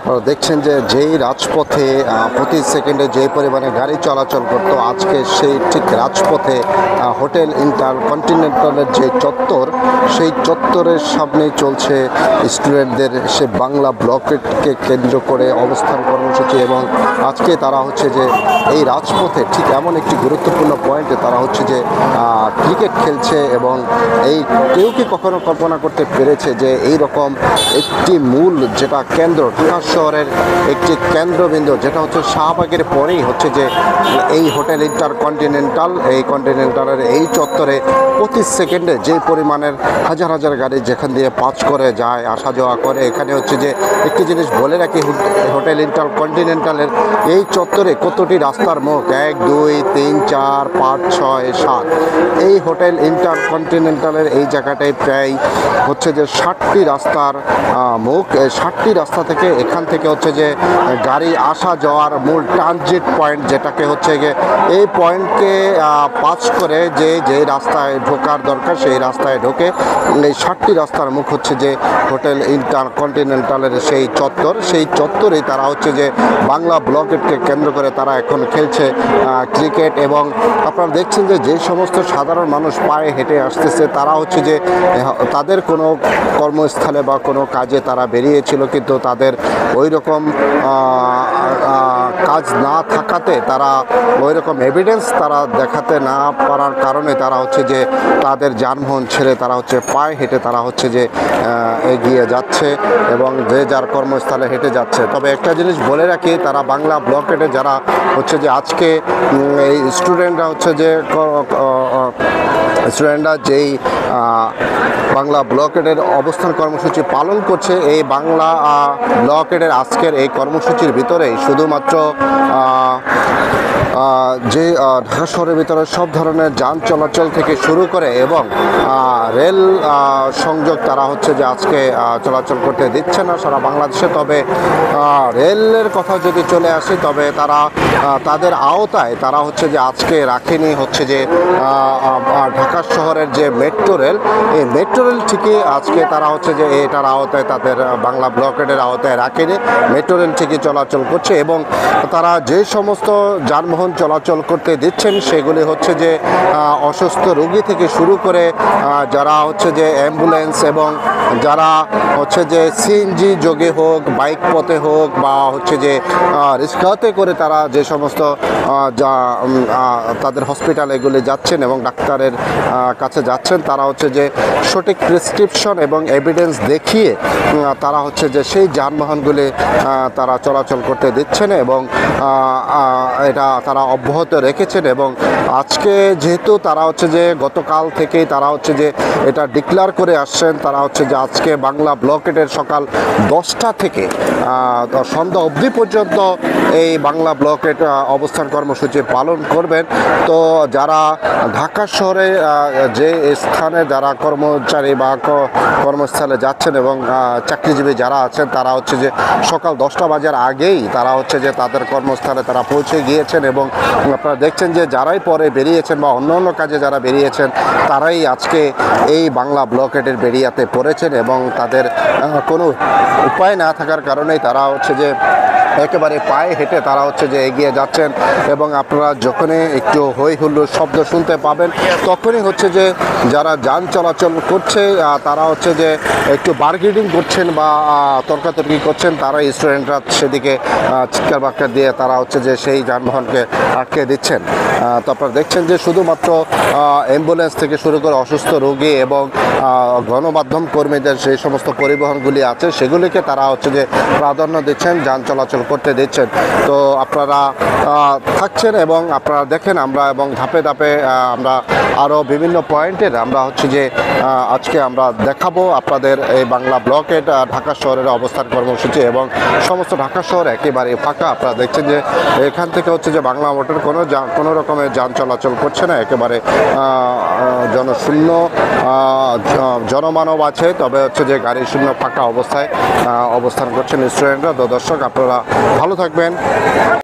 আপনারা দেখছেন যে যেই রাজপথে প্রতি সেকেন্ডে যে পরিমাণে গাড়ি চলাচল করতো, আজকে সেই ঠিক রাজপথে হোটেল ইন্টারকন্টিনেন্টালের যে চত্বর, সেই চত্বরের সামনেই চলছে স্টুডেন্টদের সে বাংলা ব্লকেটকে কেন্দ্র করে অবস্থান কর্মসূচি। এবং আজকে তারা হচ্ছে যে এই রাজপথে ঠিক এমন একটি গুরুত্বপূর্ণ পয়েন্টে তারা হচ্ছে যে ক্রিকেট খেলছে। এবং এই কেউ কি কখনো কল্পনা করতে পেরেছে যে এই রকম একটি মূল যেটা কেন্দ্র, ঢাকা শহরের একটি কেন্দ্রবিন্দু, যেটা হচ্ছে শাহবাগের পরেই হচ্ছে যে এই হোটেল ইন্টারকন্টিনেন্টাল, এই কন্টিনেন্টালের এই চত্বরে প্রতি সেকেন্ডে যে পরিমাণের হাজার হাজার গাড়ি যেখান দিয়ে পাস করে যায়, আসা যাওয়া করে। এখানে হচ্ছে যে একটি জিনিস বলে রাখি, হোটেল ইন্টারকন্টিনেন্টালের এই চত্বরে কতটি রাস্তার মুখ, 1 2 3 4 5 6 7। এই হোটেল ইন্টারকন্টিনেন্টালের এই জায়গাটায় প্রায় হচ্ছে যে 60টি রাস্তার মুখ। 60টি রাস্তা থেকে এখান থেকে হচ্ছে যে গাড়ি আসা যাওয়ার মূল ট্রানজিট পয়েন্ট, যেটাকে হচ্ছে গিয়ে এই পয়েন্টকে পাস করে যে রাস্তায় ঢোকার দরকার সেই রাস্তায় ঢোকে। এই 60টি রাস্তার মুখ হচ্ছে যে হোটেল ইন্টারকন্টিনেন্টালের সেই চত্বর। সেই চত্বরেই তারা হচ্ছে যে বাংলা ব্লকেটকে কেন্দ্র করে তারা এখন খেলছে ক্রিকেট। এবং আপনারা দেখছেন যে যে সমস্ত সাধারণ মানুষ পায়ে হেঁটে আসতেছে, তারা হচ্ছে যে তাদের কোনো কর্মস্থলে বা কোনো কাজে তারা বেরিয়েছিল, কিন্তু তাদের ওই রকম কাজ না থাকাতে তারা ওই রকম এভিডেন্স তারা দেখাতে না পারার কারণে তারা হচ্ছে যে তাদের যানবাহন ছেড়ে তারা হচ্ছে পায়ে হেঁটে তারা হচ্ছে যে এগিয়ে যাচ্ছে এবং যে যার কর্মস্থলে হেঁটে যাচ্ছে। তবে একটা জিনিস বলে রাখি, তারা বাংলা ব্লকেটে যারা হচ্ছে যে আজকে এই স্টুডেন্টরা হচ্ছে যে যেই বাংলা ব্লকেটের অবস্থান কর্মসূচি পালন করছে, এই বাংলা ব্লকেটের আজকের এই কর্মসূচির ভিতরেই শুধুমাত্র যে ঢাকা শহরের ভিতরে সব ধরনের যান চলাচল থেকে শুরু করে এবং রেল সংযোগ তারা হচ্ছে যে আজকে চলাচল করতে দিচ্ছে না সারা বাংলাদেশে। তবে রেলের কথা যদি চলে আসে, তবে তারা তাদের আওতায় তারা হচ্ছে যে আজকে রাখেনি হচ্ছে যে ঢাকা শহরের যে মেট্রো রেল, এই মেট্রো রেল ঠিকই আজকে তারা হচ্ছে যে এটার আওতায় তাদের বাংলা ব্লকেটের আওতায় রাখেনি। মেট্রো রেল ঠিকই চলাচল করছে এবং তারা যে সমস্ত যানবাহন চলাচল করতে দিচ্ছেন সেগুলি হচ্ছে যে অসুস্থ রোগী থেকে শুরু করে যারা হচ্ছে যে অ্যাম্বুলেন্স এবং যারা হচ্ছে যে সিএনজি যোগে হোক, বাইক পথে হোক বা হচ্ছে যে রিক্সাতে করে তারা যে সমস্ত তাদের হসপিটাল এগুলি যাচ্ছেন এবং ডাক্তারের কাছে যাচ্ছেন, তারা হচ্ছে যে সঠিক প্রেসক্রিপশন এবং এভিডেন্স দেখিয়ে তারা হচ্ছে যে সেই যানবাহনগুলি তারা চলাচল করতে দিচ্ছেন এবং এটা তারা অব্যাহত রেখেছেন। এবং আজকে যেহেতু তারা হচ্ছে যে গতকাল থেকেই তারা হচ্ছে যে এটা ডিক্লেয়ার করে আসছেন, তারা হচ্ছে যে আজকে বাংলা ব্লকেটের সকাল 10টা থেকে সন্ধ্যা অবধি পর্যন্ত এই বাংলা ব্লকেট অবস্থান কর্মসূচি পালন করবেন। তো যারা ঢাকা শহরে যে স্থানে যারা কর্মচারী বা কর্মস্থলে যাচ্ছেন এবং চাকরিজীবী যারা আছেন, তারা হচ্ছে যে সকাল 10টা বাজার আগেই তারা হচ্ছে যে তাদের কর্মস্থলে তারা পৌঁছে গিয়েছেন। এবং আপনারা দেখছেন যে যারাই পরে বেরিয়েছেন বা অন্য অন্য কাজে যারা বেরিয়েছেন, তারাই আজকে এই বাংলা ব্লকেটের বেরিয়াতে পড়েছেন এবং তাদের কোনো উপায় না থাকার কারণেই তারা হচ্ছে যে একেবারে পায়ে হেঁটে তারা হচ্ছে যে এগিয়ে যাচ্ছেন। এবং আপনারা যখনই একটু হই হুল্লোড় শব্দ শুনতে পাবেন, তখনই হচ্ছে যে যারা যান চলাচল করছে তারা হচ্ছে যে একটু বার্গেনিং করছেন বা তর্কাতর্কি করছেন, তারা স্টুডেন্টরা সেদিকে চিৎকার বাক্কার দিয়ে তারা হচ্ছে যে সেই যানবাহনকে আটকে দিচ্ছেন। তো আপনারা দেখছেন যে শুধুমাত্র অ্যাম্বুলেন্স থেকে শুরু করে অসুস্থ রোগী এবং গণমাধ্যম কর্মীদের সেই সমস্ত পরিবহনগুলি আছে সেগুলিকে তারা হচ্ছে যে প্রাধান্য দিচ্ছেন, যান চলাচল করতে দিচ্ছেন। তো আপনারা থাকছেন এবং আপনারা দেখেন আমরা এবং ধাপে ধাপে আমরা আরও বিভিন্ন পয়েন্টের আমরা হচ্ছে যে আজকে আমরা দেখাবো আপনাদের এই বাংলা ব্লকেট ঢাকা শহরের অবস্থান কর্মসূচি। এবং সমস্ত ঢাকা শহর একেবারে ফাঁকা। আপনারা দেখছেন যে এখান থেকে হচ্ছে যে বাংলা মোটর কোনো রকমের যান চলাচল করছে না, একেবারে জনশূন্য জনমানব আছে, তবে হচ্ছে যে গাড়ি শূন্য ফাঁকা অবস্থায় অবস্থান করছেন স্টুডেন্টরা। তো দর্শক, আপনারা ভালো থাকবেন।